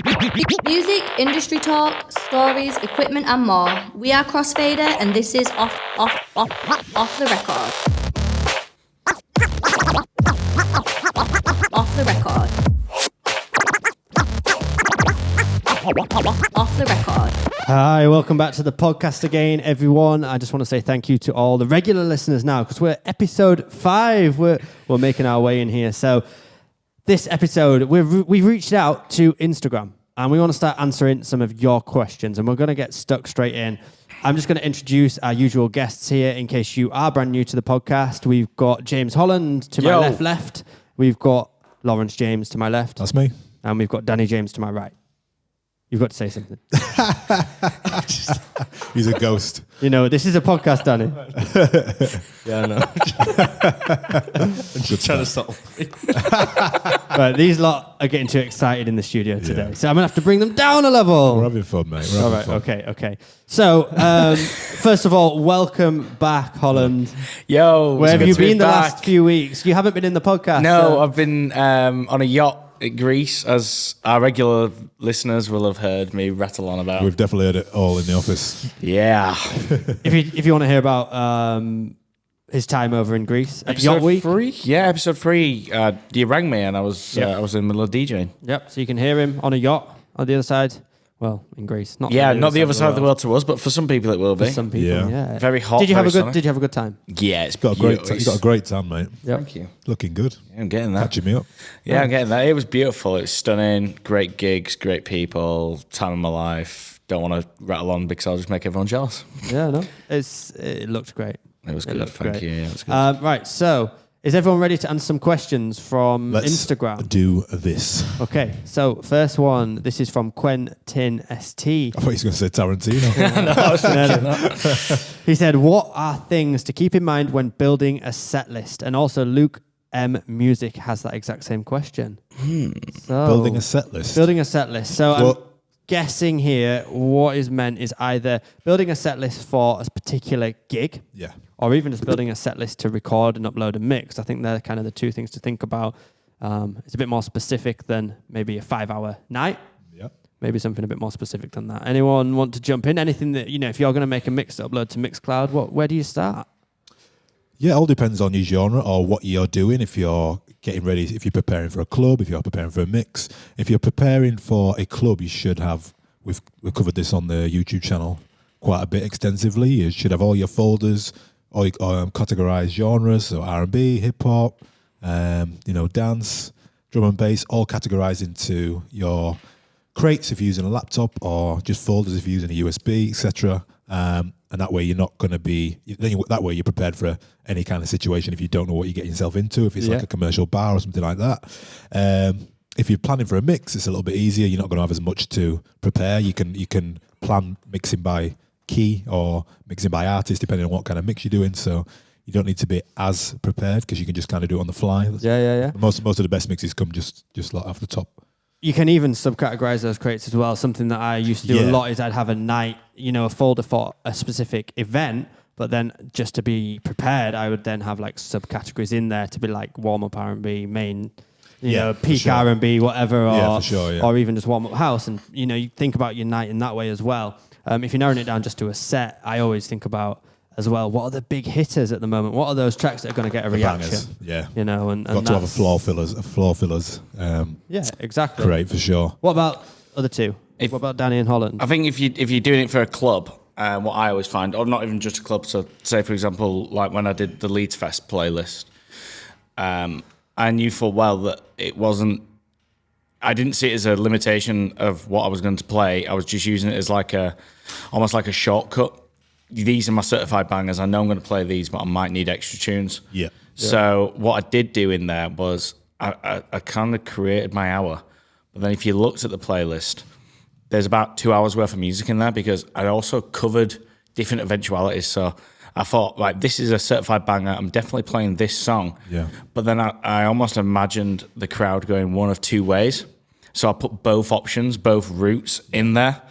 Music, industry talk, stories, equipment, and more. We are Crossfader, and this is off the record. Off the record. Off the record. Hi, welcome back to the podcast again, everyone. I just want to say thank you to all the regular listeners now, because we're episode 5. We're making our way in here. So this episode, we've reached out to Instagram, and we want to start answering some of your questions, and we're going to get stuck straight in. I'm just going to introduce our usual guests here in case you are brand new to the podcast. We've got James Holland to my left. We've got Lawrence James to my left. That's me. And we've got Danny James to my right. You've got to say something. He's a ghost. You know, this is a podcast, Danny. Yeah, I know. Just trying to stop. Right, these lot are getting too excited in the studio today, so I'm going to have to bring them down a level. We're having fun, mate. We're having fun. Okay. So, first of all, welcome back, Holland. Yo, where have you been the last few weeks? You haven't been in the podcast. No, I've been on a yacht in Greece, as our regular listeners will have heard me rattle on about. We've definitely heard it all in the office. Yeah. if you want to hear about his time over in Greece at Yacht Week. Episode 3. You rang me and I was in the middle of DJing. Yep. So you can hear him on a yacht on the other side. Well, in Greece, not the other side of the world to us, but for some people it will be. For some people, yeah. Very hot. Did you have a good time? Yeah, it's got you got a great time, mate. Yep. Thank you. Looking good. Yeah, I'm getting that. Catching me up. Yeah, I'm getting that. It was beautiful. It was stunning. Great gigs, great people. Time of my life. Don't want to rattle on because I'll just make everyone jealous. Yeah, no, it looked great. It was good. Thank you. Yeah, it was good. Right, so is everyone ready to answer some questions from Instagram? Do this. Okay, so first one. This is from Quentin ST. I thought he was going to say Tarantino. No, I was thinking that. He said, "What are things to keep in mind when building a set list?" And also, Luke M Music has that exact same question. So, Building a set list. So I'm guessing here what is meant is either building a set list for a particular gig, or even just building a set list to record and upload and mix. I think they're kind of the two things to think about. It's a bit more specific than maybe a 5-hour night. Yeah. Maybe something a bit more specific than that. Anyone want to jump in? Anything that, if you're going to make a mix to upload to Mixcloud, where do you start? Yeah, it all depends on your genre or what you're doing. If you're getting ready, if you're preparing for a club, if you're preparing for a mix. If you're preparing for a club, you should have, we've covered this on the YouTube channel quite a bit extensively. You should have all your folders, or categorized genres, so R&B, hip-hop, dance, drum and bass, all categorized into your crates if you're using a laptop, or just folders if you're using a USB, etc. And that way you're not going to be, that way you're prepared for any kind of situation if you don't know what you're getting yourself into, if it's like a commercial bar or something like that. If you're planning for a mix, it's a little bit easier. You're not going to have as much to prepare. You can plan mixing by key or mixing by artist, depending on what kind of mix you're doing. So you don't need to be as prepared because you can just kind of do it on the fly. Yeah. Most of the best mixes come just like off the top. You can even subcategorize those crates as well. Something that I used to do a lot is I'd have a night, a folder for a specific event, but then just to be prepared, I would then have like subcategories in there to be like warm-up R&B, main, peak R&B, whatever, or even just warm-up house. And, you think about your night in that way as well. If you're narrowing it down just to a set, I always think about as well, what are the big hitters at the moment? What are those tracks that are going to get a reaction? Bangers, yeah. And got to have a floor fillers. Yeah, exactly. Great, for sure. What about other two? What about Danny and Holland? I think if you're doing it for a club, what I always find, or not even just a club, so say for example, like when I did the Leeds Fest playlist, I knew full well that I didn't see it as a limitation of what I was going to play. I was just using it as almost like a shortcut. These are my certified bangers. I know I'm going to play these, but I might need extra tunes. Yeah. So what I did do in there was I kind of created my hour. But then if you looked at the playlist, there's about 2 hours worth of music in there because I also covered different eventualities. So I thought, this is a certified banger. I'm definitely playing this song. Yeah. But then I almost imagined the crowd going one of two ways. So I put both options, both routes in there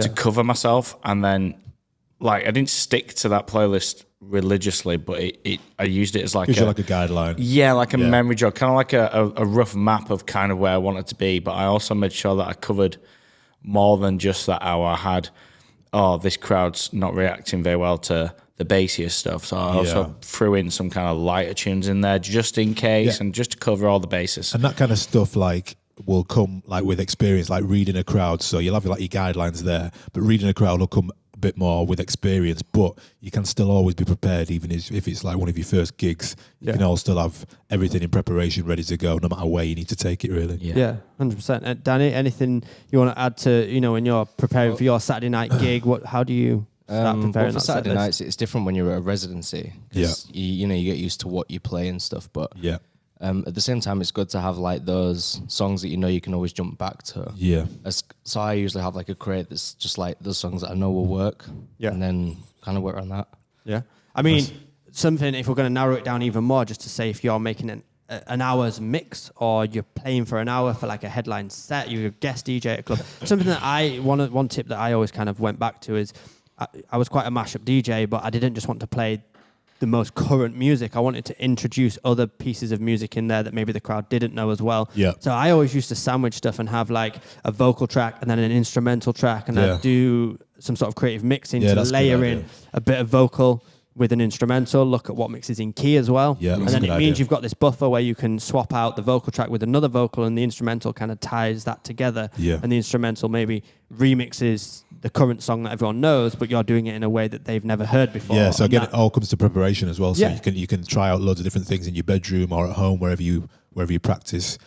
to cover myself. And then, I didn't stick to that playlist religiously, but I used it as like Gives you like a guideline. Yeah, like a memory jog, kind of like a rough map of kind of where I wanted to be. But I also made sure that I covered more than just that hour. I had, this crowd's not reacting very well to the bassier stuff. So I also threw in some kind of lighter tunes in there just in case and just to cover all the bases. And that kind of stuff will come like with experience, like reading a crowd. So you'll have like your guidelines there, but reading a crowd will come a bit more with experience, but you can still always be prepared, even if it's like one of your first gigs. You can all still have everything in preparation ready to go, no matter where you need to take it, really. Yeah, 100%. Danny, anything you want to add to, when you're preparing for your Saturday night gig, how do you start preparing for that Saturday set list? nights? It's different when you're at a residency. You get used to what you play and stuff, but at the same time, it's good to have like those songs that you can always jump back to. Yeah. So I usually have like a crate that's just like those songs that I know will work. Yeah. And then kind of work on that. Yeah. I mean, something, if we're going to narrow it down even more, just to say if you're making an hour's mix or you're playing for an hour for like a headline set, you're a guest DJ at a club. Something that one tip that I always kind of went back to is I was quite a mashup DJ, but I didn't just want to play the most current music. I wanted to introduce other pieces of music in there that maybe the crowd didn't know as well. Yeah. So I always used to sandwich stuff and have like a vocal track and then an instrumental track, and I'd do some sort of creative mixing to layer in a bit of vocal with an instrumental, look at what mixes in key as well. Yeah, and then it means you've got this buffer where you can swap out the vocal track with another vocal, and the instrumental kind of ties that together. Yeah. And the instrumental maybe remixes the current song that everyone knows, but you're doing it in a way that they've never heard before. Yeah, so again, it all comes to preparation as well. So Yeah. you can try out loads of different things in your bedroom or at home, wherever you practice.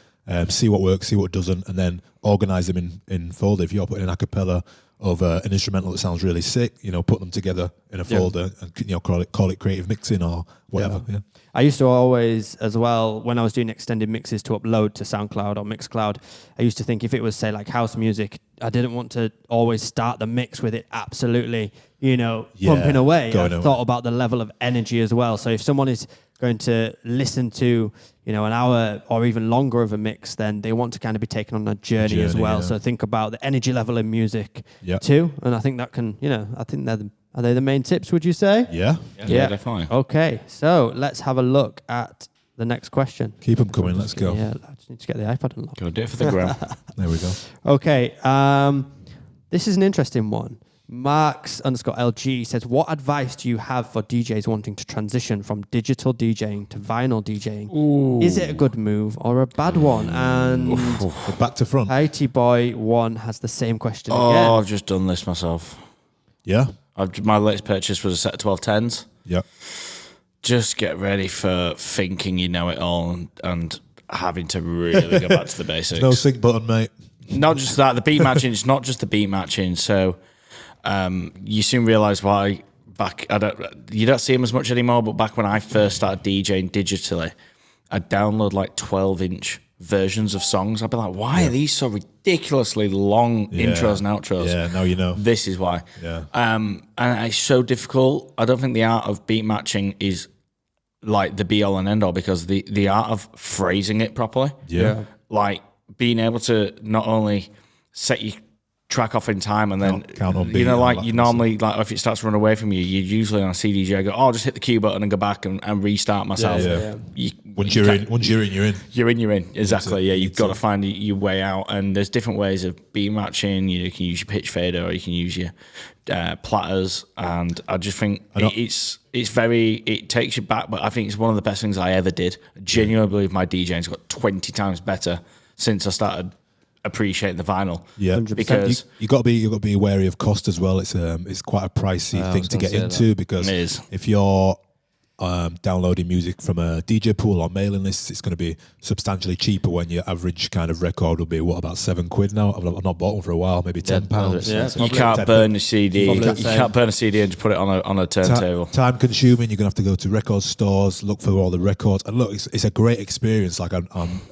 See what works, see what doesn't, and then organize them in folder. If you're putting an a cappella of an instrumental that sounds really sick, put them together in a folder and call it creative mixing or whatever. Yeah. I used to always, as well, when I was doing extended mixes to upload to SoundCloud or Mixcloud, I used to think if it was, say, like house music, I didn't want to always start the mix with it absolutely, pumping away. I thought about the level of energy as well. So if someone is going to listen to, an hour or even longer of a mix, then they want to kind of be taken on a journey as well. Yeah. So think about the energy level in music too. And I think that can, I think are they the main tips, would you say? Yeah, definitely. Okay, so let's have a look at the next question. Keep them coming, let's go. Yeah, I just need to get the iPad unlocked. Go do it for the gram. There we go. Okay, this is an interesting one. Marks_LG says, what advice do you have for DJs wanting to transition from digital DJing to vinyl DJing? Ooh. Is it a good move or a bad one? And back to front. IT Boy 1 has the same question again. I've just done this myself. Yeah? My latest purchase was a set of 1210s. Yeah. Just get ready for thinking you know it all and having to really go back to the basics. No sync button, mate. Not just that, the beat matching, it's not just the beat matching. So you soon realise why you don't see them as much anymore, but back when I first started DJing digitally, I'd download like 12-inch versions of songs. I'd be like, why are these so ridiculously long intros and outros? Yeah, now you know. This is why. Yeah. And it's so difficult. I don't think the art of beat matching is like the be all and end all, because the art of phrasing it properly. Yeah. Like being able to not only set your track off in time and then count on beat, like you normally, like if it starts to run away from you, you usually on a CDJ I go, I'll just hit the cue button and go back and restart myself. Once you're in, you're in. You're in. Exactly. Yeah, you've got to find your way out, and there's different ways of beat matching. You can use your pitch fader or you can use your platters, and I just think it takes you back, but I think it's one of the best things I ever did. I genuinely believe my DJing's got 20 times better since I started appreciating the vinyl. Yeah, 100%. because you got to be wary of cost as well. It's quite a pricey thing to get into because if you're downloading music from a DJ pool or mailing lists, it's going to be substantially cheaper when your average kind of record will be about £7 now. I've not bought one for a while, maybe £10. Yeah, you can't burn a CD. You can't burn a CD and just put it on a turntable. Time consuming. You're going to have to go to record stores, look for all the records, and look, it's a great experience. Like I'm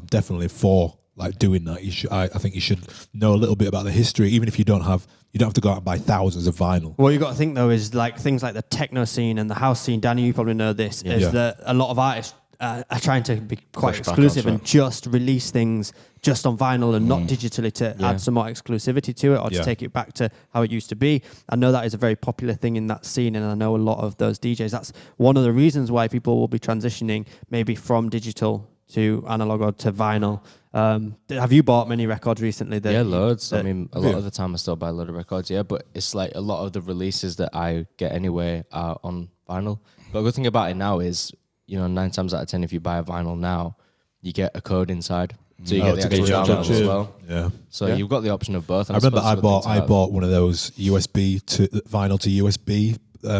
definitely for like doing that. I think you should know a little bit about the history, even if you don't have to go out and buy thousands of vinyl. What you got to think though is like things like the techno scene and the house scene. Danny, you probably know this. Is that a lot of artists are trying to be quite Push back exclusive onto and just release things just on vinyl and not digitally to add some more exclusivity to it or to take it back to how it used to be. I know that is a very popular thing in that scene, and I know a lot of those DJs. That's one of the reasons why people will be transitioning maybe from digital to analog or to vinyl. Have you bought many records recently? Loads. I mean, a lot of the time I still buy a lot of records, but it's like a lot of the releases that I get anyway are on vinyl. But the good thing about it now is, 9 times out of 10, if you buy a vinyl now, you get a code inside. So you get the actual download as well. Yeah. So you've got the option of both. I remember I bought one of those USB to vinyl to USB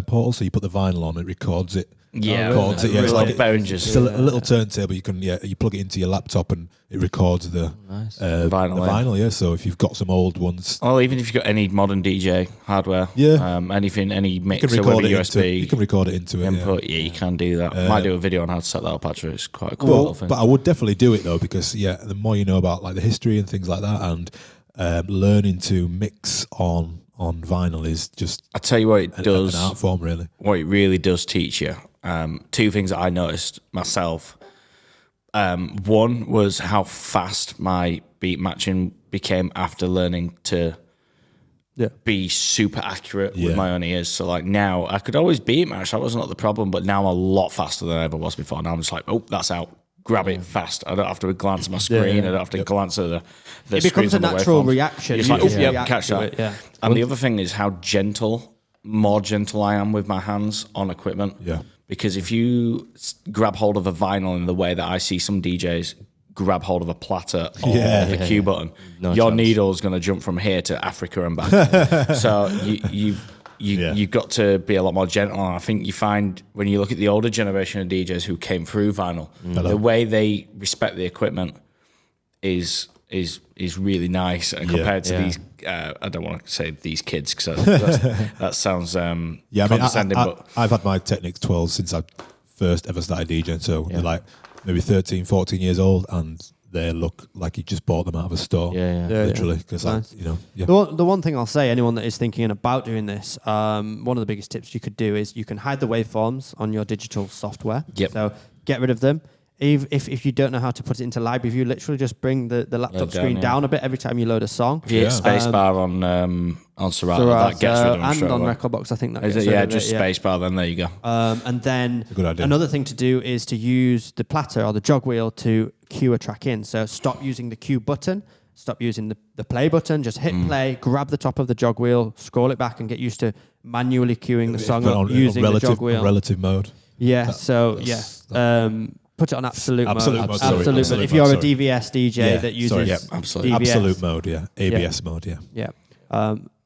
portals. So you put the vinyl on, it records it. Yeah, records it. Yeah, it's like Behringer's. It's a little turntable. You can you plug it into your laptop and it records the vinyl. Yeah. So if you've got some old ones, well, even if you've got any modern DJ hardware, anything, any mixer, you can record whether it USB, you can record it into input. it. Yeah, you can do that. Might do a video on how to set that up. Actually, it's quite a cool little thing. But I would definitely do it though, because the more you know about like the history and things like that, and learning to mix on vinyl is just. I tell you what, it does. An art form, really. What it really does teach you. Two things that I noticed myself. One was how fast my beat matching became after learning to be super accurate with my own ears. So like now I could always beat match. That was not the problem, but now I'm a lot faster than I ever was before. Now I'm just like, oh, that's out. Grab it fast. I don't have to glance at my screen. I don't have to glance at the it becomes a natural reaction. You're just like, catch that. Yeah. And the other thing is how more gentle I am with my hands on equipment. Yeah. Because if you grab hold of a vinyl in the way that I see some DJs grab hold of a platter or the cue button, your needle's going to jump from here to Africa and back. So you've got to be a lot more gentle. And I think you find when you look at the older generation of DJs who came through vinyl, the way they respect the equipment is really nice, and compared to these, I don't want to say these kids because that sounds condescending. but I've had my Technics 12 since I first ever started DJing, so they're like maybe 13, 14 years old, and they look like you just bought them out of a store, literally. Because the one thing I'll say, anyone that is thinking about doing this, one of the biggest tips you could do is you can hide the waveforms on your digital software. So get rid of them. If you don't know how to put it into library view, literally just bring the laptop screen down a bit every time you load a song. Spacebar on Serato, that gets rid of them and straight on away. Rekordbox, I think that is gets it? rid of Just spacebar. Then there you go. And then another thing to do is to use the platter or the jog wheel to cue a track in. So stop using the cue button. Stop using the play button. Just hit play, grab the top of the jog wheel, scroll it back, and get used to manually cueing the song up using the jog wheel. Relative mode. Yeah. Put it on absolute mode. Absolute. If you're a DVS DJ that uses absolute mode, ABS mode,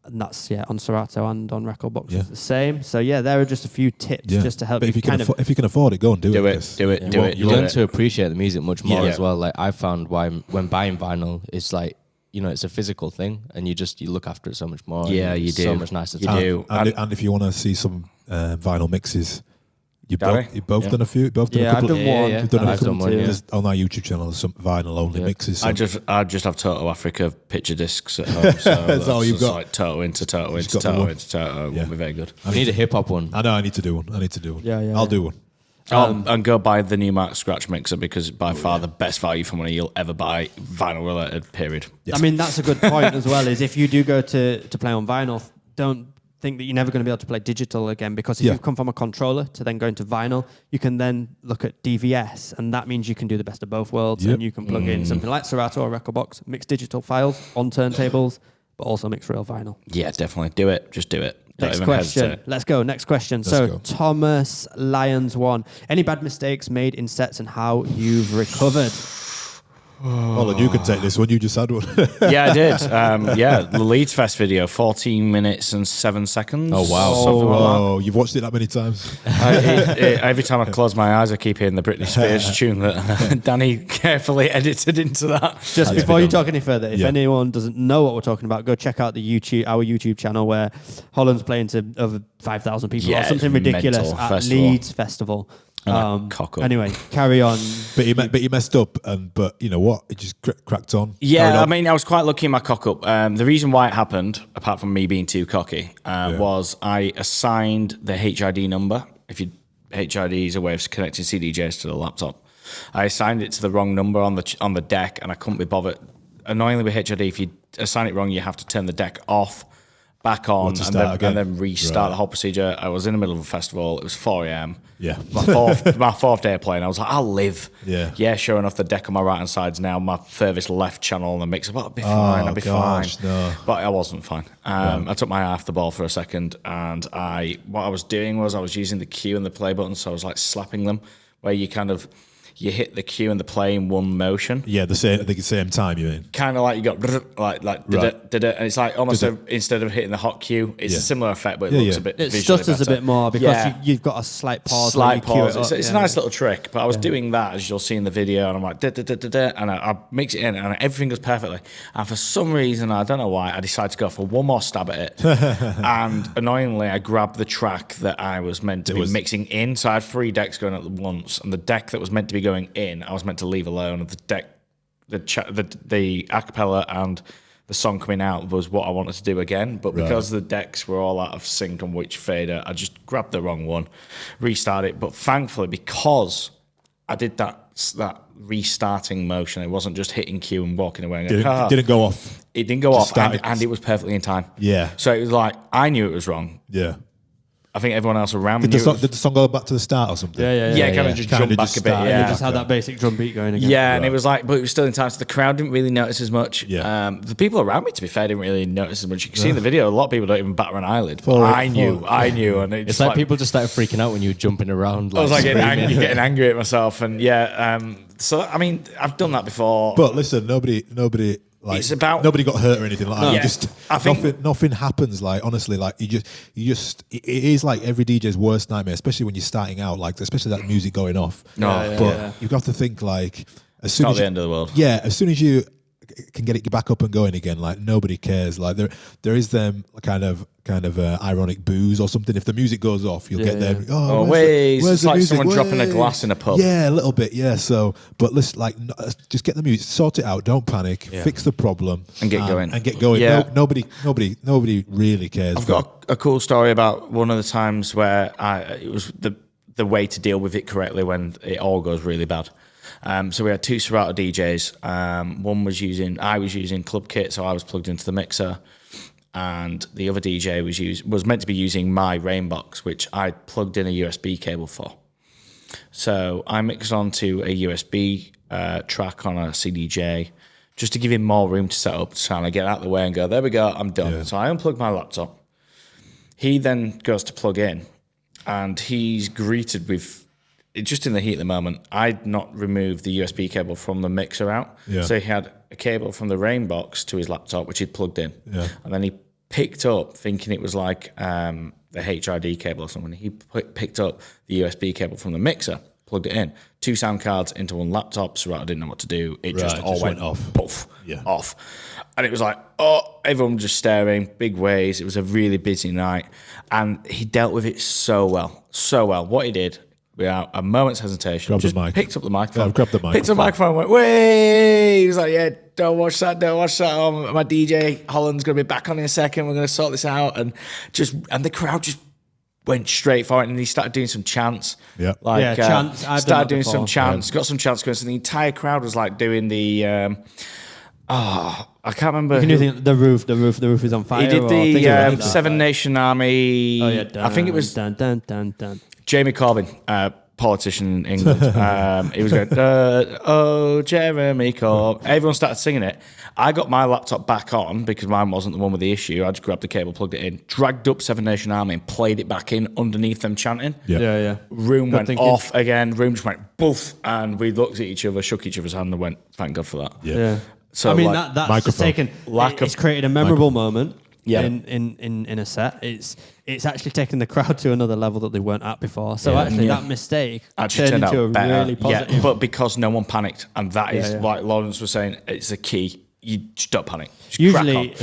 and that's on Serato and on Rekordbox it's the same. So there are just a few tips just to help. But if you can afford it, go and do it. Do it. You learn to appreciate the music much more as well. Like I found when buying vinyl, it's like it's a physical thing, and you look after it so much more. Yeah, you do. So much nicer. You do. And if you want to see some vinyl mixes. You've both done a few. You've done I've done one. I've done one. On our YouTube channel, there's some vinyl only mixes. I just have Toto Africa picture discs at home. So that's all you've got. Like Toto into Toto into Toto into Toto. Would be very good. I need a hip hop one. I know. I need to do one. I'll do one. And go buy the new Mark Scratch mixer, because by far the best value for money you'll ever buy vinyl related. Period. Yes. I mean, that's a good point as well. Is if you do go to play on vinyl, don't think that you're never going to be able to play digital again, because if you've come from a controller to then go into vinyl, you can then look at DVS, and that means you can do the best of both worlds, and you can plug in something like Serato or Rekordbox, mix digital files on turntables, but also mix real vinyl. Yeah, definitely. Do it. Just do it. Next question. Let's go. Next question. Thomas Lyons 1. Any bad mistakes made in sets and how you've recovered? Well, you can take this one. You just had one. Yeah, I did. The Leeds Fest video, 14 minutes and 7 seconds. Oh, wow. You've watched it that many times? Every time I close my eyes, I keep hearing the Britney Spears tune that Danny carefully edited into that. Just before you talk any further, if anyone doesn't know what we're talking about, go check out our YouTube channel, where Holland's playing to over 5,000 people or something ridiculous at Leeds Festival. Anyway, carry on. But he messed up, but you know what? It just cracked on. Yeah, I mean, I was quite lucky in my cock up. The reason why it happened, apart from me being too cocky, was I assigned the HID number. HID is a way of connecting CDJs to the laptop. I assigned it to the wrong number on the deck, and I couldn't be bothered. Annoyingly with HID, if you assign it wrong, you have to turn the deck off, back on, and then restart the whole procedure. I was in the middle of a festival. It was 4 a.m. Yeah. My fourth day of playing. I was like, I'll live. Yeah. Sure enough, the deck on my right hand side's now my furthest left channel on the mixer. But I'll be fine. I'll be fine. No. But I wasn't fine. I took my eye off the ball for a second, and what I was doing was I was using the Q and the play button, so I was like slapping them, where you hit the Q and the play in one motion. Yeah, the same time, you mean? Kind of like you got did it, and it's like almost instead of hitting the hot Q, it's a similar effect, but it looks a bit. It stutters a bit more because you've got a slight pause. It's a nice little trick, but I was doing that, as you'll see in the video, and I'm like and I mix it in, and everything goes perfectly. And for some reason, I don't know why, I decided to go for one more stab at it, and annoyingly, I grabbed the track that I was meant to be mixing in. So I had 3 decks going at once, and the deck that was meant to be going in, I was meant to leave alone. The deck, the acapella and the song coming out was what I wanted to do again, but because the decks were all out of sync on which fader, I just grabbed the wrong one, restart it. But thankfully, because I did that restarting motion, it wasn't just hitting Q and walking away. And Didn't go off. It didn't go off, and it was perfectly in time. Yeah. So it was like I knew it was wrong. Yeah. I think everyone else around me Did the song go back to the start or something? Yeah, kind of just jump back a bit. Yeah, you just had that basic drum beat going again. Yeah, and it was like, but it was still in time, so the crowd didn't really notice as much. Yeah. The people around me, to be fair, didn't really notice as much. You can see in the video, a lot of people don't even batter an eyelid. But I knew, and it's like people just started freaking out when you were jumping around. I was like getting angry at myself, and so I mean, I've done that before. But listen, nobody. Like, it's about nobody got hurt or anything like that. Yeah. I think nothing happens. Like honestly, like you just it is like every DJ's worst nightmare, especially when you're starting out. Like especially that music going off. You've got to think like as soon as the end of the world. Yeah, as soon as you can get it back up and going again, like nobody cares. Like there is them kind of ironic boos or something. If the music goes off, you'll get them. Oh, where's the like music? Someone dropping a glass in a pub. Yeah, a little bit. Yeah. So, but listen, like, just get the music, sort it out. Don't panic. Fix the problem and get going. And get going. Yeah. Nobody really cares. I've got a cool story about one of the times where it was the way to deal with it correctly when it all goes really bad. So we had 2 Serato DJs. One was I was using club kit, so I was plugged into the mixer, and the other DJ was meant to be using my Rainbox, which I plugged in a USB cable for. So I mixed onto a USB track on a CDJ just to give him more room to set up, to kind of get out of the way and go, there we go, I'm done. Yeah. So I unplugged my laptop. He then goes to plug in, and he's greeted with, just in the heat of the moment, I'd not removed the USB cable from the mixer out. Yeah. So he had a cable from the Rainbox to his laptop, which he'd plugged in. Yeah. And then he picked up, thinking it was like the HID cable or something. He picked up the USB cable from the mixer, plugged it in. 2 sound cards into one laptop, so I didn't know what to do. It just all went off. Poof, off. And it was like, everyone was just staring, big waves. It was a really busy night. And he dealt with it so well. So well. What he did, without a moment's hesitation, just picked up the microphone. Yeah, grabbed the microphone. Picked up the microphone and went, way! He was like, yeah, don't watch that. Oh, my DJ, Holland's going to be back on in a second. We're going to sort this out. And the crowd just went straight for it, and he started doing some chants. Yeah. Chants. Started doing some chants, got some chants going. So the entire crowd was like doing the... I can't remember. You can do the roof is on fire. He did the Seven Nation Army. Oh yeah, I think it was dun. Jamie Corbyn, politician in England. He was going, oh, Jeremy Corbyn. Everyone started singing it. I got my laptop back on because mine wasn't the one with the issue. I just grabbed the cable, plugged it in, dragged up Seven Nation Army and played it back in underneath them chanting. Yeah. Room went off again. Room just went boof. And we looked at each other, shook each other's hand and went, thank God for that. Yeah. So I mean, that's just taken. It's created a memorable moment. Yeah. In a set, it's actually taken the crowd to another level that they weren't at before. So that mistake turned into a really positive. Yeah, but because no one panicked, and that is like Lawrence was saying, it's a key. You just don't panic. Just usually,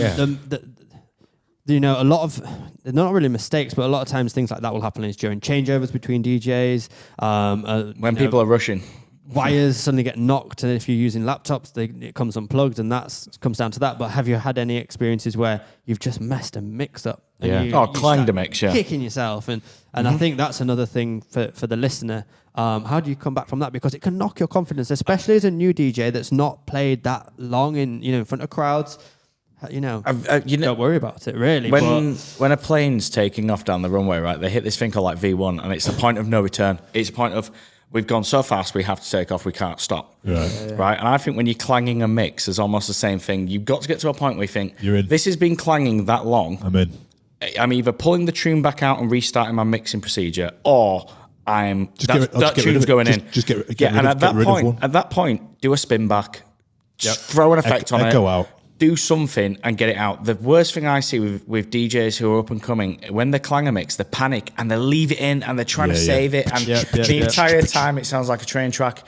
a lot of, they're not really mistakes, but a lot of times things like that will happen is during changeovers between DJs. When people are rushing. wires suddenly get knocked, and if you're using laptops, it comes unplugged, and that comes down to that. But have you had any experiences where you've just messed a mix up? And Yeah. you Clanged start a mix, yeah. kicking yourself, and I think that's another thing for the listener. How do you come back from that? Because it can knock your confidence, especially as a new DJ that's not played that long in front of crowds. Don't worry about it, really. When a plane's taking off down the runway, right, they hit this thing called like V1, and it's a point of no return. It's a point of, we've gone so fast, we have to take off, we can't stop. Right? And I think when you're clanging a mix, it's almost the same thing. You've got to get to a point where you think, You're in. This has been clanging that long. I'm in. I'm either pulling the tune back out and restarting my mixing procedure, or that tune's going in. Just get rid and of one. at that point, do a spin back, just throw an effect on it, go out. do something and get it out. The worst thing I see with DJs who are up and coming, when they clang a mix, they panic and they leave it in and they're trying to save it, and the entire time it sounds like a train track.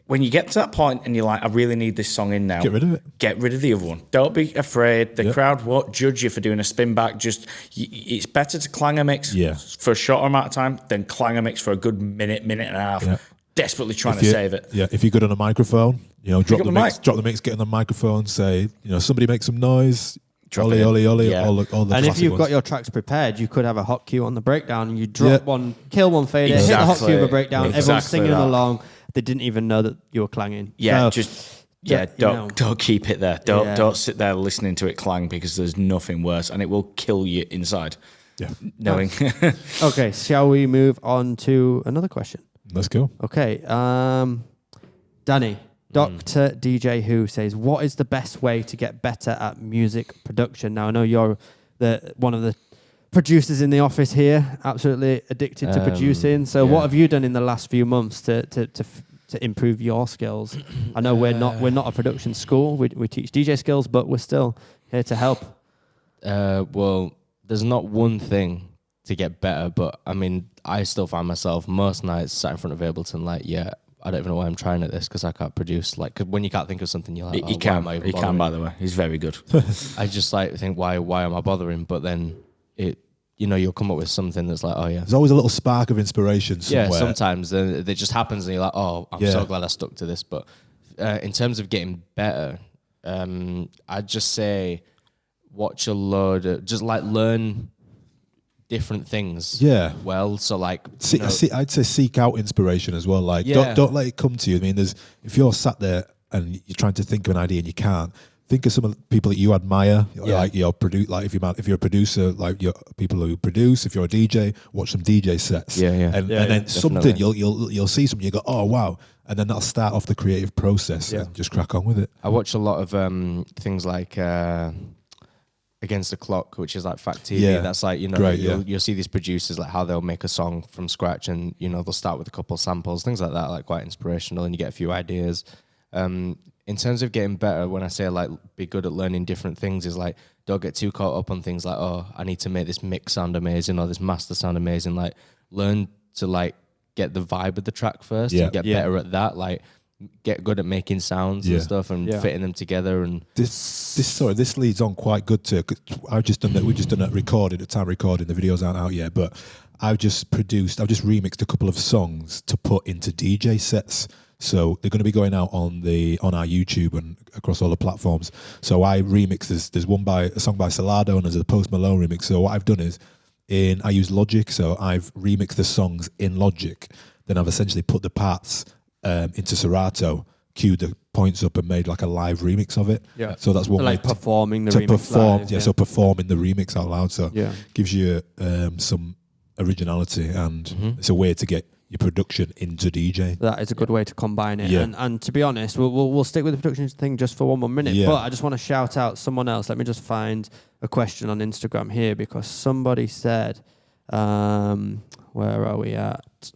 When you get to that point and you're like, I really need this song in now, Get rid of it. Get rid of the other one. Don't be afraid. The crowd won't judge you for doing a spin back. It's better to clang a mix for a shorter amount of time than clang a mix for a good minute and a half, desperately trying to save it. Yeah, if you're good on a microphone, drop the mix, get on the microphone, say, somebody make some noise. Ollie, ollie, ollie, all the and if you've ones. got your tracks prepared, you could have a hot cue on the breakdown, and you drop one, kill one fader, hit the hot cue of a breakdown, everyone's singing along. They didn't even know that you were clanging. Yeah, don't keep it there. Don't sit there listening to it clang, because there's nothing worse, and it will kill you inside. Yeah, knowing. Okay, shall we move on to another question? Let's go. Okay, Danny, Dr. DJ Who says, what is the best way to get better at music production? Now, I know you're one of the producers in the office here, absolutely addicted to producing. So what have you done in the last few months to improve your skills? I know we're not a production school. We teach DJ skills, but we're still here to help. Well, there's not one thing to get better, but I mean, I still find myself most nights sat in front of Ableton like, I don't even know why I'm trying at this, because I can't produce. Like, 'cause when you can't think of something, you're like, he can, by the way. He's very good. I just think, why am I bothering? But then you'll come up with something that's like, There's always a little spark of inspiration somewhere. Yeah, sometimes it just happens, and you're like, I'm so glad I stuck to this. But in terms of getting better, I'd just say watch a load of, just like learn different things. Yeah. Well, so like, I'd say seek out inspiration as well. Like, don't let it come to you. I mean, if you're sat there and you're trying to think of an idea and you can't, think of some of the people that you admire, like if you're a producer, like your people who produce. If you're a DJ, watch some DJ sets. And then definitely. something you'll see something, you go, oh wow, and then that'll start off the creative process and just crack on with it. I watch a lot of things like Against the Clock, which is like Fact TV. Yeah. That's like, you'll see these producers, like how they'll make a song from scratch, and they'll start with a couple of samples, things like that, like quite inspirational, and you get a few ideas. In terms of getting better, when I say like be good at learning different things, is like don't get too caught up on things like, I need to make this mix sound amazing or this master sound amazing. Like learn to like get the vibe of the track first and get better at that. Like get good at making sounds and stuff and fitting them together. And this leads on quite good to, cause I've just done that. We've just done that recording. The videos aren't out yet, but I've just remixed a couple of songs to put into DJ sets. So they're going to be going out on our YouTube and across all the platforms. So I remix. There's a song by Salado, and there's a Post Malone remix. So what I've done is I use Logic. So I've remixed the songs in Logic. Then I've essentially put the parts into Serato, queued the points up, and made like a live remix of it. Yeah. So that's one way performing the remix live, so performing the remix out loud. So gives you some originality, and it's a way to get your production into DJ. That is a good way to combine it. And to be honest, we'll stick with the production thing just for one more minute. But I just want to shout out someone else. Let me just find a question on Instagram here, because somebody said, where are we at?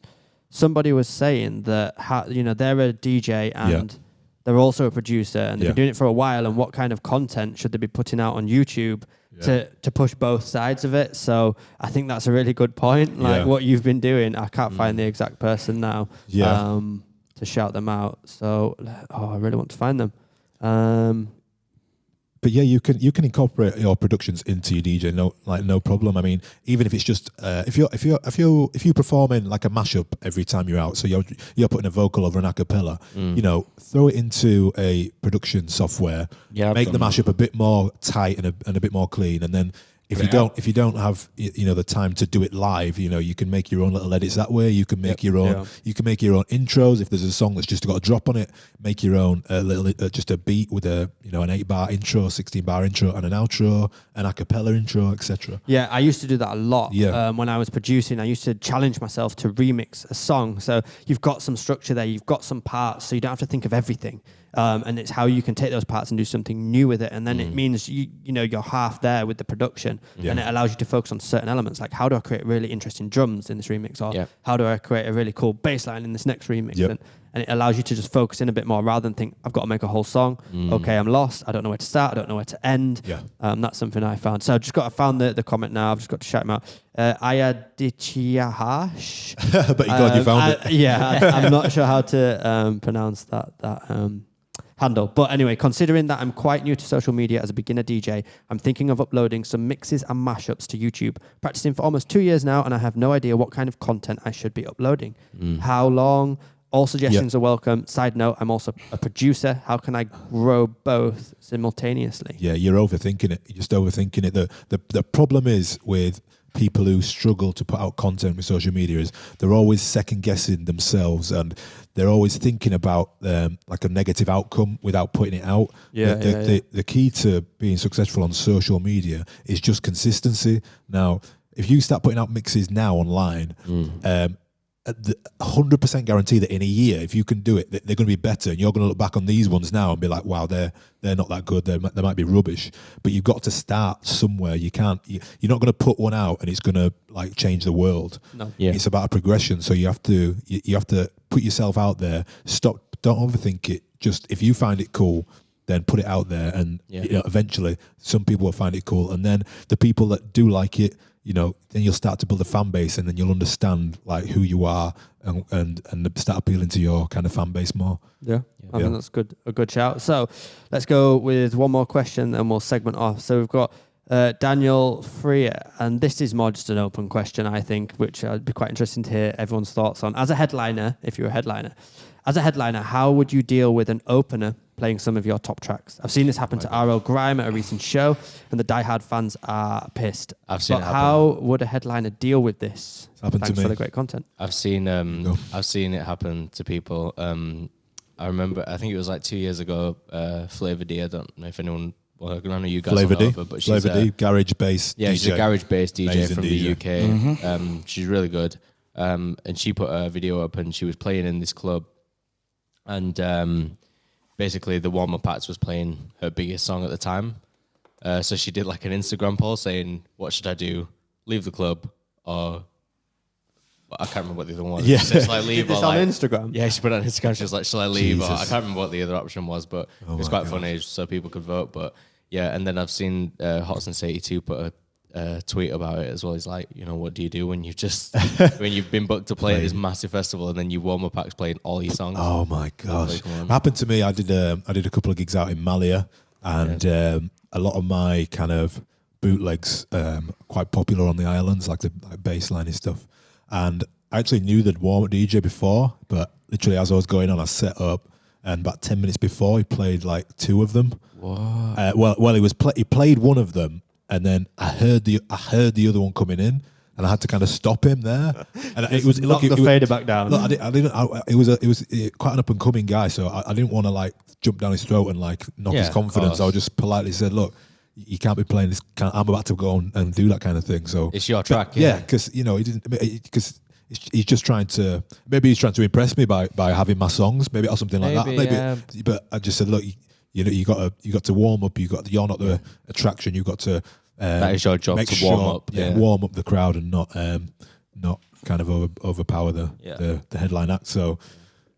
Somebody was saying that they're a DJ and they're also a producer, and they've been doing it for a while, and what kind of content should they be putting out on YouTube to push both sides of it? So I think that's a really good point. Like what you've been doing, I can't find the exact person now to shout them out. So I really want to find them. But yeah, you can incorporate your productions into your DJ, no problem. I mean, even if it's just if you're performing like a mashup every time you're out, so you're putting a vocal over an a cappella, throw it into a production software, make the mashup a bit more tight and a bit more clean, and then if you don't have the time to do it live, you can make your own little edits that way. You can make your own. You can make your own intros. If there's a song that's just got a drop on it, make your own just a beat with an 8-bar intro, 16-bar intro, and an outro, an a cappella intro, etc. Yeah, I used to do that a lot. Yeah. When I was producing, I used to challenge myself to remix a song. So you've got some structure there, you've got some parts, so you don't have to think of everything. And it's how you can take those parts and do something new with it, and then it means you're half there with the production, and it allows you to focus on certain elements, like how do I create really interesting drums in this remix, or how do I create a really cool bass line in this next remix, and it allows you to just focus in a bit more rather than think I've got to make a whole song. Okay, I'm lost. I don't know where to start. I don't know where to end. That's something I found. So I've just found the comment now. I've just got to shout him out. Ayadichiahash. But you found it. Yeah, I'm not sure how to pronounce that handle. But anyway, considering that I'm quite new to social media as a beginner DJ, I'm thinking of uploading some mixes and mashups to YouTube. Practicing for almost 2 years now, and I have no idea what kind of content I should be uploading. How long? All suggestions are welcome. Side note, I'm also a producer. How can I grow both simultaneously? Yeah, you're overthinking it. You're just overthinking it. The problem is with people who struggle to put out content with social media is they're always second guessing themselves, and they're always thinking about like a negative outcome without putting it out. The key to being successful on social media is just consistency. Now, if you start putting out mixes now online, 100% guarantee that in a year, if you can do it, they're going to be better, and you're going to look back on these ones now and be like, wow, they're not that good. They might be rubbish, but you've got to start somewhere. You're not going to put one out and it's going to like change the world. No. Yeah. It's about a progression. So you have to put yourself out there. Don't overthink it. Just if you find it cool, then put it out there, and eventually some people will find it cool, and then the people that do like it, then you'll start to build a fan base, and then you'll understand like who you are, and start appealing to your kind of fan base more. I think that's a good shout. So let's go with one more question and we'll segment off. So we've got Daniel Freer, and this is more just an open question, I think, which I'd be quite interesting to hear everyone's thoughts on. As a headliner, if you're a headliner, how would you deal with an opener playing some of your top tracks? I've seen this happen to R.L. Grime at a recent show, and the diehard fans are pissed. I've seen it happen. How would a headliner deal with this? Thanks for the great content. I've seen it happen to people. I remember, I think it was like 2 years ago, Flavor D. I don't know if anyone. Well, I know you guys Flavor know D, her, but Flavor D, garage bass. Yeah, DJ. she's a garage bass DJ Amazing from DJ. the UK. She's really good. And she put a video up, and she was playing in this club, and basically the warm-up acts was playing her biggest song at the time. So she did like an Instagram poll saying, "What should I do? Leave the club or?" I can't remember what the other one was. Yeah. So shall I leave? Did this on Instagram? Yeah, she put it on Instagram. She was like, "Shall I leave?" Jesus. Or I can't remember what the other option was, but it was quite funny, so people could vote. But yeah, and then I've seen Hot Sense 82 put a tweet about it as well. He's like, what do you do when when you've been booked to play at this massive festival and then you warm up acts playing all your songs? Oh my gosh! It happened to me. I did a couple of gigs out in Malia, and a lot of my kind of bootlegs quite popular on the islands, like the bassline stuff. And I actually knew the warm-up DJ before, but literally as I was going on, I set up, and about 10 minutes before, he played like two of them. Well, he played one of them, and then I heard the other one coming in, and I had to kind of stop him there. And it was knock the fader back down. Look, it was quite an up and coming guy, so I didn't want to like jump down his throat and like knock his confidence. I just politely said, "Look, you can't be playing this. I'm about to go on and do that kind of thing." So it's your track, because he didn't, because he's just trying to impress me by having my songs, maybe or something like that. Maybe, but I just said, "Look, you got to warm up. You're not the attraction. You've got to." That is your job to warm up. Warm up the crowd and not kind of overpower the headline act. So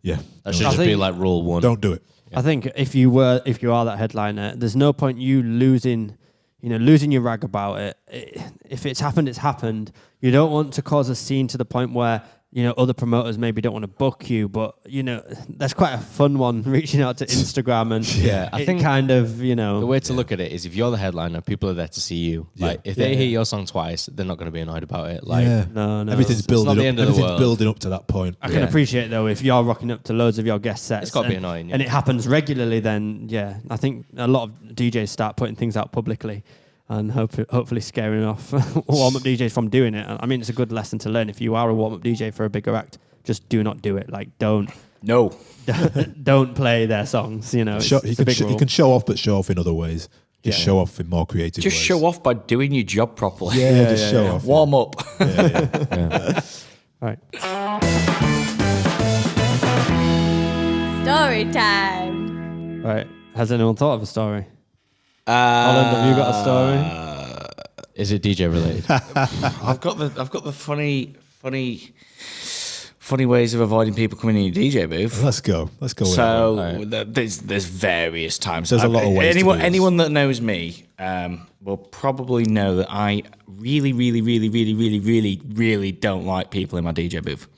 that should just be like rule one. Don't do it. I think if you are that headliner, there's no point you losing your rag about it. If it's happened, it's happened. You don't want to cause a scene to the point where other promoters maybe don't want to book you, but that's quite a fun one, reaching out to Instagram and I think kind of the way to look at it is if you're the headliner, people are there to see you. Like if they hear your song twice, they're not going to be annoyed about it. Like no, everything's building not the up. end of the Everything's world. building up to that point. I can appreciate though if you're rocking up to loads of your guest sets, It's got to be annoying, and it happens regularly. Then I think a lot of DJs start putting things out publicly. And hopefully scaring off warm-up DJs from doing it. I mean, it's a good lesson to learn. If you are a warm-up DJ for a bigger act, just do not do it. Like, don't play their songs. You can show off, but show off in other ways. Just show off in more creative ways. Just show off by doing your job properly. Just show off. Warm up. Right. Story time. Right. Has anyone thought of a story? Holland, have you got a story? Is it DJ related? I've got the funny ways of avoiding people coming in your DJ booth. Let's go. So there's various times. There's a lot of ways to do this. Anyone that knows me will probably know that I really, really, really, really, really, really, really don't like people in my DJ booth.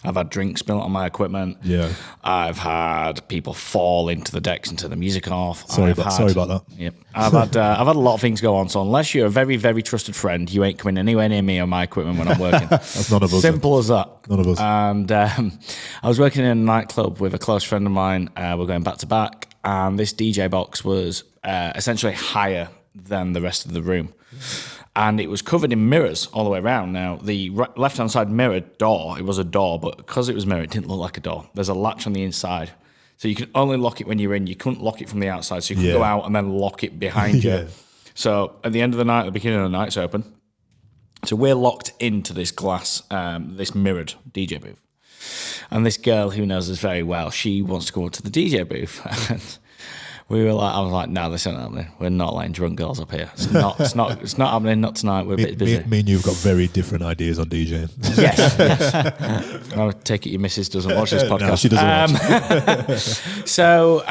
I've had drinks spilled on my equipment. Yeah. I've had people fall into the decks and turn the music off. Sorry about that. Yep. I've had a lot of things go on. So unless you're a very, very trusted friend, you ain't coming anywhere near me or my equipment when I'm working. That's none of us. Simple as that. None of us. And I was working in a nightclub with a close friend of mine. We're going back to back, and this DJ box was essentially higher than the rest of the room. And it was covered in mirrors all the way around. Now, the left-hand side mirror door, it was a door, but because it was mirrored, it didn't look like a door. There's a latch on the inside. So you can only lock it when you're in. You couldn't lock it from the outside. So you could go out and then lock it behind you. So at the end of the night, at the beginning of the night, it's open. So we're locked into this glass, this mirrored DJ booth. And this girl who knows us very well, she wants to go up to the DJ booth. And I was like, no, this isn't happening. We're not letting drunk girls up here. It's not happening. Not tonight. We're a bit busy. Me and you've got very different ideas on DJing. Yes. I take it your missus doesn't watch this podcast. No, she doesn't watch. So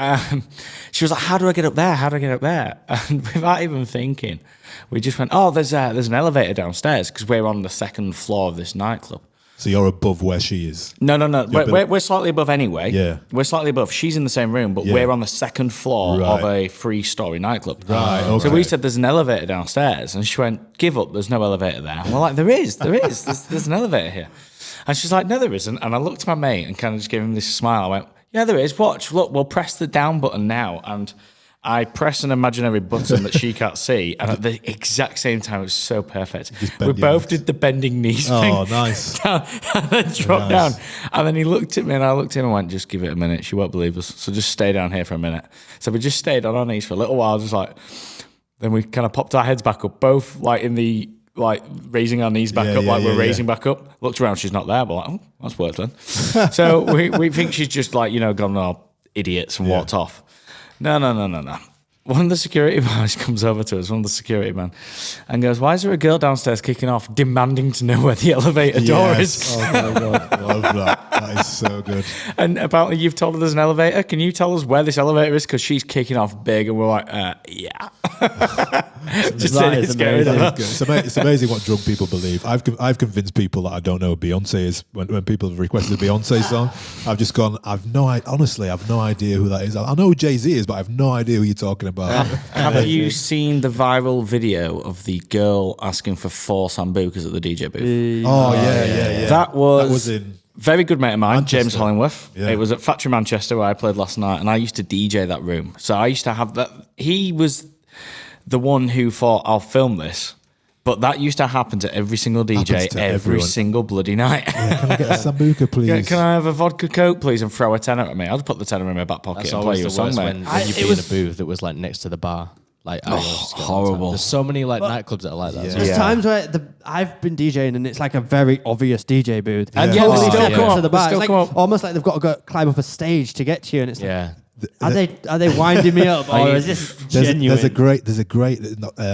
she was like, how do I get up there? How do I get up there? And without even thinking, we just went, there's an elevator downstairs because we're on the second floor of this nightclub. So you're above where she is? No. We're slightly above anyway. Yeah. We're slightly above. She's in the same room, but we're on the second floor of a 3-story nightclub. Right, okay. So we said, there's an elevator downstairs. And she went, give up, there's no elevator there. And we're like, there is. There's an elevator here. And she's like, no, there isn't. And I looked at my mate and kind of just gave him this smile. I went, yeah, there is. Watch, look, we'll press the down button now. And I press an imaginary button that she can't see, and at the exact same time, it was so perfect. We both did the bending knees thing. Oh, nice. Down, and then dropped down. And then he looked at me, and I looked at him and went, just give it a minute. She won't believe us. So just stay down here for a minute. So we just stayed on our knees for a little while, just like, then we kind of popped our heads back up, both like in the, like raising our knees back up, like we're raising back up. Looked around, she's not there, but like, that's worked then. So we think she's just like, gone, idiots, and walked off. No. One of the security guys comes over to us, and goes, why is there a girl downstairs kicking off, demanding to know where the elevator door is? Oh, my God. Love that. That is so good. And apparently you've told her there's an elevator. Can you tell us where this elevator is? Because she's kicking off big, and we're like, yeah. Just It's amazing what drunk people believe. I've convinced people that I don't know who Beyonce is when people have requested a Beyonce song. I've just gone, honestly, I've no idea who that is. I know who Jay-Z is, but I have no idea who you're talking about. Have you seen the viral video of the girl asking for 4 sambucas at the DJ booth? Yeah. That was in very good mate of mine, Manchester. James Hollingworth. Yeah. It was at Factory Manchester where I played last night, and I used to DJ that room. So I used to have that. He was the one who thought, I'll film this. But that used to happen to every single DJ every single bloody night. Yeah, can I get a sambuca, please? Can I have a vodka coke, please, and throw a tenner at me? I'll just put the tenner in my back pocket That's and play always you a the song, worst mate. when you'd be in a booth that was like next to the bar. Like, horrible. There's so many like nightclubs that are like that. Yeah. There's times where I've been DJing and it's like a very obvious DJ booth. And Constantly they still get come to up. the bar. They It's still like come up. almost like they've got to go climb up a stage to get to you, and it's like, Are they winding me up, or is this genuine? There's a great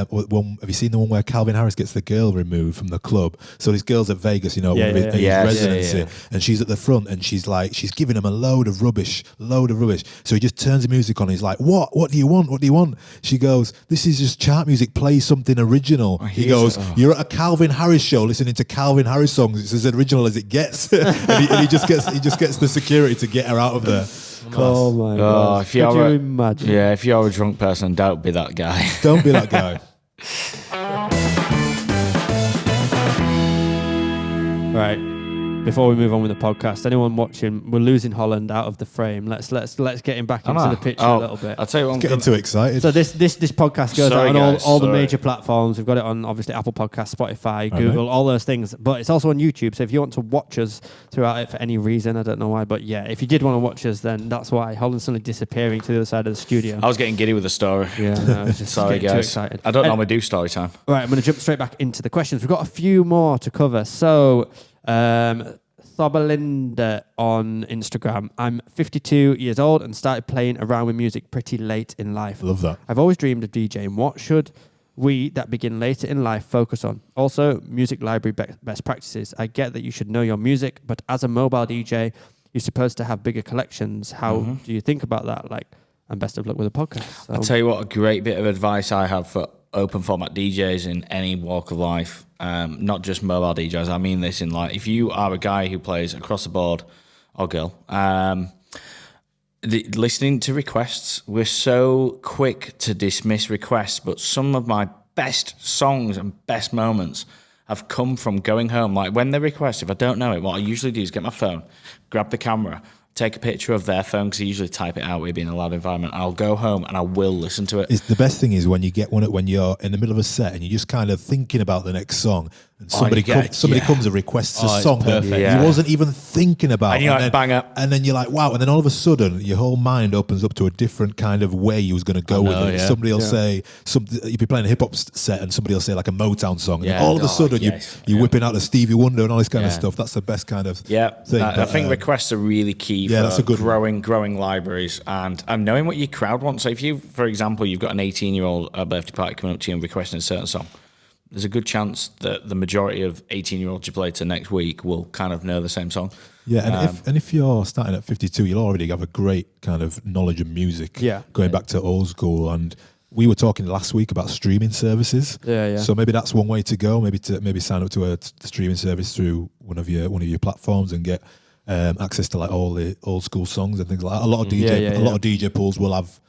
one. Have you seen the one where Calvin Harris gets the girl removed from the club? So this girl's at Vegas, one of his residency, and she's at the front, and she's giving him a load of rubbish. So he just turns the music on. And he's like, "What? What do you want? What do you want?" She goes, "This is just chart music. Play something original." He goes, "You're at a Calvin Harris show, listening to Calvin Harris songs. It's as original as it gets." and he just gets the security to get her out of there. Oh my god! Could you imagine? Yeah, if you're a drunk person, don't be that guy. Don't be that guy. Right. Before we move on with the podcast, anyone watching, we're losing Holland out of the frame. Let's get him back into the picture a little bit. I'll tell you what, I'm getting too excited. So this podcast goes out on all the major platforms. We've got it on obviously Apple Podcasts, Spotify, Google, all those things. But it's also on YouTube. So if you want to watch us throughout it for any reason, I don't know why, but yeah, if you did want to watch us, then that's why Holland's suddenly disappearing to the other side of the studio. I was getting giddy with the story. Yeah, no, I was just sorry guys. too excited. I don't normally do story time. Right, I'm going to jump straight back into the questions. We've got a few more to cover. So, Thobalinda on Instagram. I'm 52 years old and started playing around with music pretty late in life. Love that. I've always dreamed of DJing. What should we that begin later in life focus on? Also, music library best practices. I get that you should know your music, but as a mobile DJ, you're supposed to have bigger collections. How do you think about that? And best of luck with the podcast. So. I'll tell you what, a great bit of advice I have for open format DJs in any walk of life, not just mobile DJs. I mean this in if you are a guy who plays across the board, or girl, listening to requests, we're so quick to dismiss requests, but some of my best songs and best moments have come from going home. When they request, if I don't know it, what I usually do is get my phone, grab the camera, take a picture of their phone, because I usually type it out with being in a loud environment. I'll go home and I will listen to it. The best thing is when you get when you're in the middle of a set and you're just kind of thinking about the next song, and somebody comes and requests a song that you wasn't even thinking about, and you're like, bang up, and then you're like, wow, and then all of a sudden your whole mind opens up to a different kind of way you was going to go with it. Somebody will say something. You'll be playing a hip hop set and somebody will say like a Motown song, and all of a sudden you're whipping out the Stevie Wonder and all this kind of stuff. That's the best kind of thing. I think requests are really key for that's a good growing libraries and knowing what your crowd wants. So if you, for example, you've got an 18-year-old birthday party coming up to you and requesting a certain song, there's a good chance that the majority of 18-year-olds you play to next week will kind of know the same song. Yeah, and if you're starting at 52, you'll already have a great kind of knowledge of music. Yeah. Going back to old school, and we were talking last week about streaming services. Yeah. So maybe that's one way to go. Maybe sign up to a streaming service through one of your platforms and get access to all the old school songs and things like that. A lot of DJ pools will have.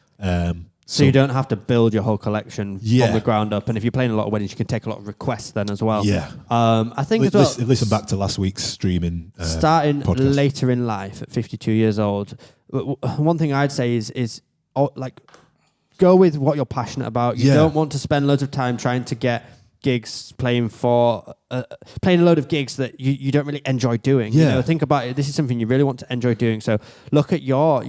So you don't have to build your whole collection from the ground up. And if you're playing a lot of weddings, you can take a lot of requests then as well. Yeah. I think as well... Listen back to last week's streaming starting podcast. Later in life at 52 years old, one thing I'd say is go with what you're passionate about. You don't want to spend loads of time trying to get gigs, playing a load of gigs that you don't really enjoy doing. Think about it. This is something you really want to enjoy doing. So look at your,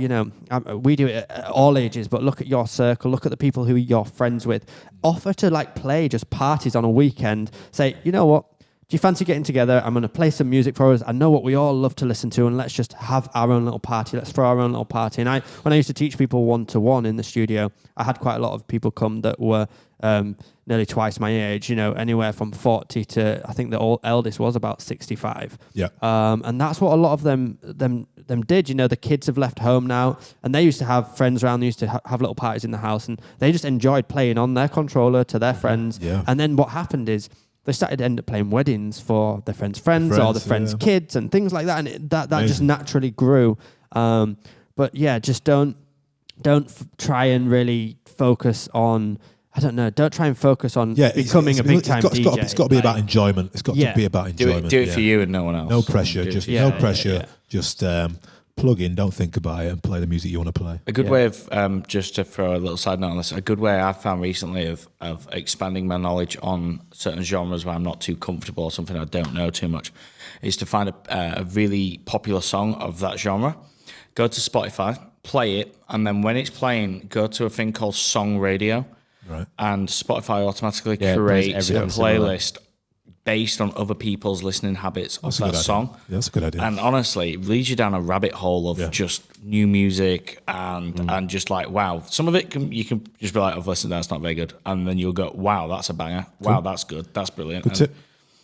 we do it at all ages, but look at your circle, look at the people who you're friends with. Offer to play just parties on a weekend. Say, you know what? Do you fancy getting together? I'm going to play some music for us. I know what we all love to listen to, and let's just have our own little party. Let's throw our own little party. And when I used to teach people one-to-one in the studio, I had quite a lot of people come that were nearly twice my age, anywhere from 40 to, I think the eldest was about 65. Yeah. And that's what a lot of them did. The kids have left home now, and they used to have friends around. They used to have little parties in the house, and they just enjoyed playing on their controller to their friends. Yeah. And then what happened is, they started to end up playing weddings for their friends' or the friends' kids and things like that, and that just naturally grew. But yeah, just don't try and really focus on. I don't know. Don't try and focus on becoming a big time DJ. It's got to be about enjoyment. It's got to be about enjoyment. Do it for you and no one else. No pressure. No pressure. Just plug in. Don't think about it and play the music you want to play. A good way of just to throw a little side note on this. A good way I've found recently of expanding my knowledge on certain genres where I'm not too comfortable or something I don't know too much is to find a really popular song of that genre. Go to Spotify, play it, and then when it's playing, go to a thing called Song Radio. Right. And Spotify automatically creates a playlist based on other people's listening habits of that song. Yeah, that's a good idea. And honestly, it leads you down a rabbit hole of just new music and just like, wow. Some of it you can just be like, I've listened to that, it's not very good. And then you'll go, wow, that's a banger. Wow, that's good. That's brilliant. Good tip.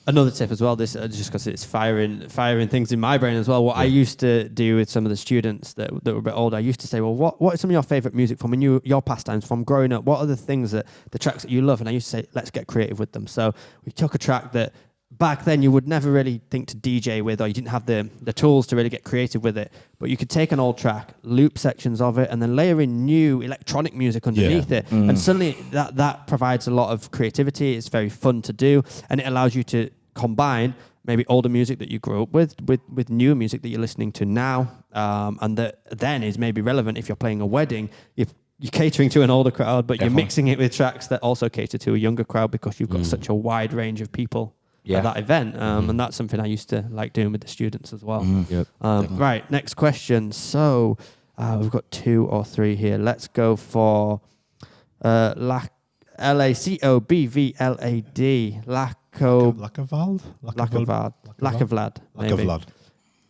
Another tip as well, this just because it's firing things in my brain as well. What I used to do with some of the students that were a bit older, I used to say, well, what are some of your favourite music from your pastimes from growing up? What are the things the tracks that you love? And I used to say, let's get creative with them. So we took a track that back then you would never really think to DJ with, or you didn't have the tools to really get creative with it. But you could take an old track, loop sections of it, and then layer in new electronic music underneath it. And suddenly that provides a lot of creativity. It's very fun to do, and it allows you to combine maybe older music that you grew up with newer music that you're listening to now, and that then is maybe relevant if you're playing a wedding. You're catering to an older crowd, but you're mixing it with tracks that also cater to a younger crowd because you've got such a wide range of people at that event. And that's something I used to like doing with the students as well. Right, next question. So we've got 2 or 3 here. Let's go for LACOBVLAD. Lacavlad.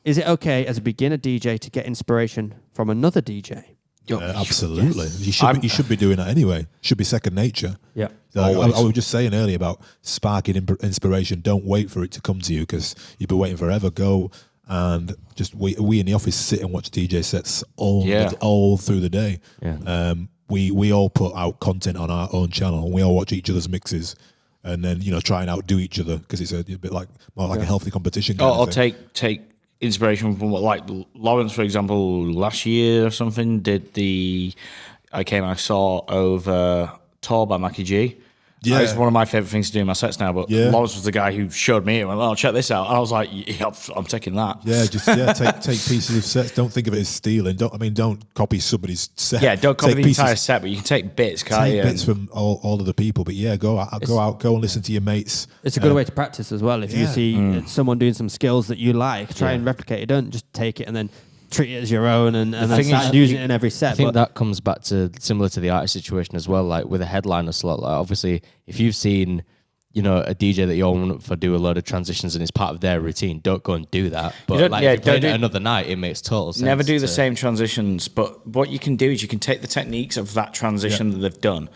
Is it okay as a beginner DJ to get inspiration from another DJ? Absolutely. Yes. You should be doing that anyway. Should be second nature. Yeah. I was just saying earlier about sparking inspiration. Don't wait for it to come to you because you've been waiting forever. Go and just we in the office sit and watch DJ sets all through the day. Yeah. We all put out content on our own channel and we all watch each other's mixes. And then try and outdo each other because it's a bit more like a healthy competition. Or take inspiration from what, like Lawrence, for example, last year or something did I saw over Tor by Mackie G. Yeah, it's one of my favorite things to do in my sets now. But Lawrence was the guy who showed me it. And went, "Oh, check this out!" And I was like, yeah, "I'm taking that." Yeah, take pieces of sets. Don't think of it as stealing. Don't copy somebody's set. Yeah, don't copy the entire set, but you can take bits. Take bits from all of the people. But yeah, go and listen to your mates. It's a good way to practice as well. If you see someone doing some skills that you like, try and replicate it. Don't just take it and then treat it as your own and then start using it in every set. I think that comes back to similar to the artist situation as well, like with a headliner slot. Like obviously, if you've seen, a DJ that you're on for do a load of transitions and it's part of their routine, don't go and do that. But if you're playing it another night, it makes total sense. Never do the same transitions, but what you can do is you can take the techniques of that transition that they've done.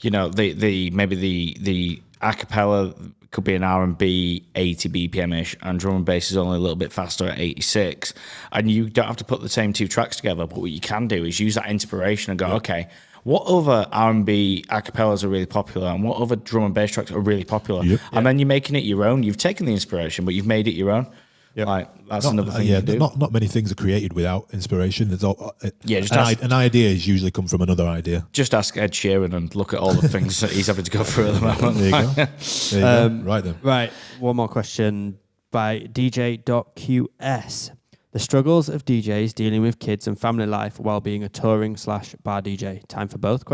Maybe the acapella could be an R&B 80 BPM-ish, and drum and bass is only a little bit faster at 86. And you don't have to put the same 2 tracks together, but what you can do is use that inspiration and go, okay, what other R&B acapellas are really popular and what other drum and bass tracks are really popular? And then you're making it your own. You've taken the inspiration, but you've made it your own. Yep. That's another thing you do. Not many things are created without inspiration. There's an idea is usually come from another idea. Just ask Ed Sheeran and look at all the things that he's having to go through at the moment. There you go. Right then. Right. One more question by DJ.QS. The struggles of DJs dealing with kids and family life while being a touring/bar DJ. Time for both? ?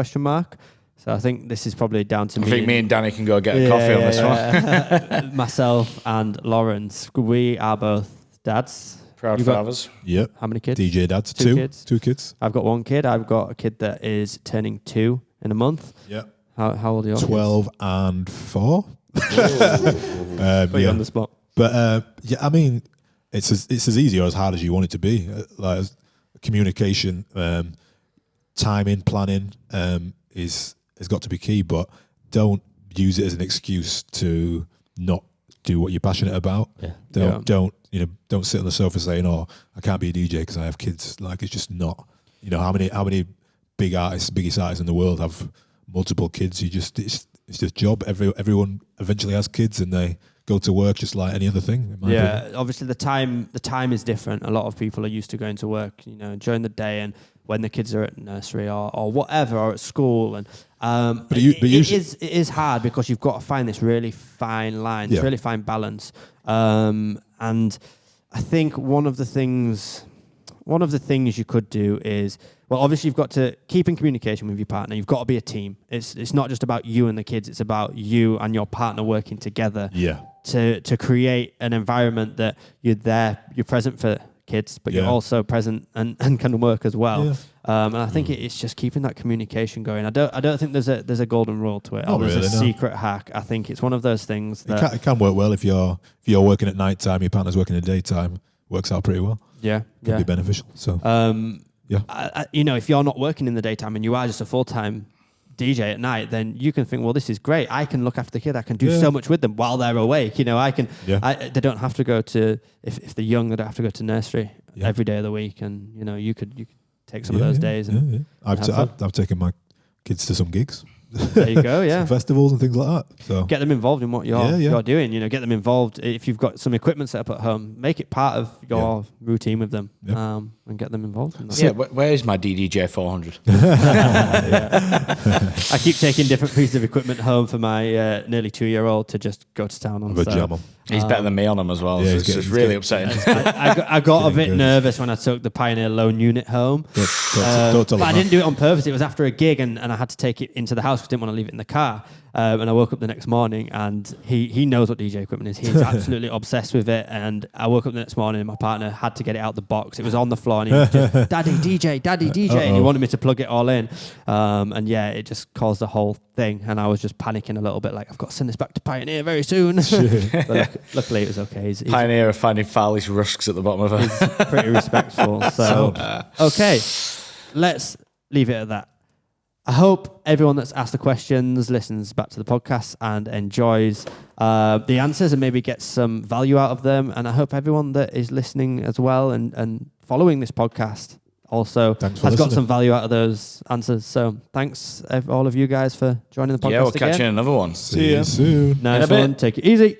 So I think this is probably down to me. I think me and Danny can go get a coffee on this one. Myself and Lawrence, we are both dads. Proud fathers. Yep. How many kids? DJ dads. 2 kids. 2 kids. I've got 1 kid. I've got a kid that is turning 2 in a month. Yeah. How old are you? 12 and 4. Put you on the spot. But I mean, it's as easy or as hard as you want it to be. Like communication, timing, planning has got to be key, but don't use it as an excuse to not do what you're passionate about. Yeah. Don't sit on the sofa saying, "Oh, I can't be a DJ because I have kids." Like it's just not. How many biggest artists in the world have multiple kids? It's just job. Everyone eventually has kids and they go to work just like any other thing. Obviously the time is different. A lot of people are used to going to work, during the day and when the kids are at nursery or whatever, or at school, and it is hard because you've got to find this really fine line, this really fine balance. And I think one of the things you could do is, well, obviously you've got to keep in communication with your partner. You've got to be a team. It's not just about you and the kids. It's about you and your partner working together. To create an environment that you're present for kids, but you're also present and can work as well. Yeah. And I think it's just keeping that communication going. I don't think there's a golden rule to it. Not Or there's really, a no. secret hack. I think it's one of those things that It can work well if you're working at night time, your partner's working in the daytime. Works out pretty well. can Be beneficial. So if you're not working in the daytime and you are just a full-time DJ at night, then you can think, well, this is great. I can look after the kid. I can do so much with them while they're awake. I can. They don't have to go to if they're young. They don't have to go to nursery every day of the week. And you could take some of those days. And I've taken my kids to some gigs. There you go. Yeah. Some festivals and things like that. So Get them involved in what you're doing. Get them involved. If you've got some equipment set up at home, make it part of your routine with them, and get them involved in that. Yeah, where is my DDJ 400? I keep taking different pieces of equipment home for my nearly 2-year-old to just go to town on. have a jam on. He's better than me on them as well. Yeah, So it's just really upsetting. I got a bit good. nervous when I took the Pioneer Lone Unit home. Don't tell But I them didn't do it on purpose. It was after a gig, and I had to take it into the house because I didn't want to leave it in the car. And I woke up the next morning, and he knows what DJ equipment is. He's absolutely obsessed with it. And I woke up the next morning, and my partner had to get it out the box. It was on the floor, and he was just, Daddy DJ, and he wanted me to plug it all in. And it just caused the whole thing. And I was just panicking a little bit, like, I've got to send this back to Pioneer very soon. But luckily, it was okay. He's Pioneer are finding Farley's rusks at the bottom of her. pretty respectful. So, okay, let's leave it at that. I hope everyone that's asked the questions listens back to the podcast and enjoys the answers and maybe gets some value out of them. And I hope everyone that is listening as well and following this podcast also has got some value out of those answers. So thanks all of you guys for joining the podcast. Yeah, we'll catch you in another one. See you soon. Nice one. Take it easy.